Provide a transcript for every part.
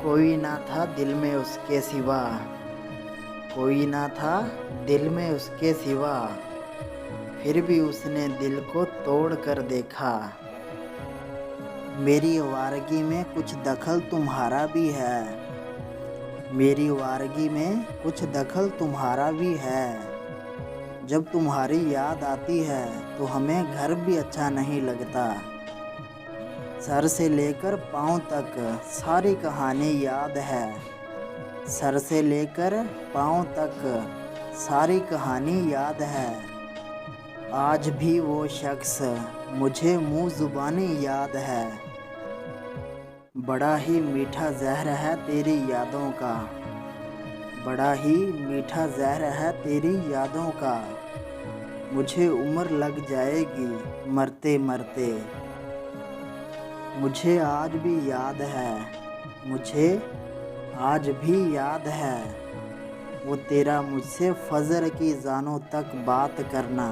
कोई ना था दिल में उसके सिवा, कोई ना था दिल में उसके सिवा, फिर भी उसने दिल को तोड़ कर देखा। मेरी आवारगी में कुछ दखल तुम्हारा भी है, मेरी आवारगी में कुछ दखल तुम्हारा भी है। जब तुम्हारी याद आती है तो हमें घर भी अच्छा नहीं लगता। सर से लेकर पाँव तक सारी कहानी याद है, सर से लेकर पाँव तक सारी कहानी याद है। आज भी वो शख्स मुझे मुँह ज़ुबानी याद है। बड़ा ही मीठा ज़हर है तेरी यादों का, बड़ा ही मीठा ज़हर है तेरी यादों का। मुझे उम्र लग जाएगी मरते मरते। मुझे आज भी याद है, मुझे आज भी याद है, वो तेरा मुझसे फजर की ज़ानों तक बात करना।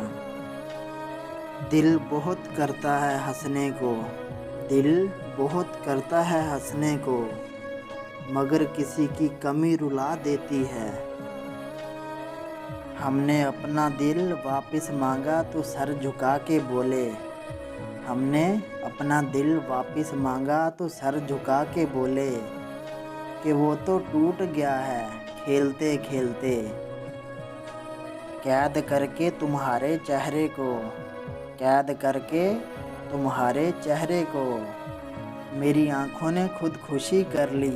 दिल बहुत करता है हंसने को, दिल बहुत करता है हंसने को, मगर किसी की कमी रुला देती है। हमने अपना दिल वापस मांगा तो सर झुका के बोले, हमने अपना दिल वापस मांगा तो सर झुका के बोले कि वो तो टूट गया है खेलते खेलते। कैद करके तुम्हारे चेहरे को, कैद करके तुम्हारे चेहरे को, मेरी आंखों ने खुदकुशी कर ली।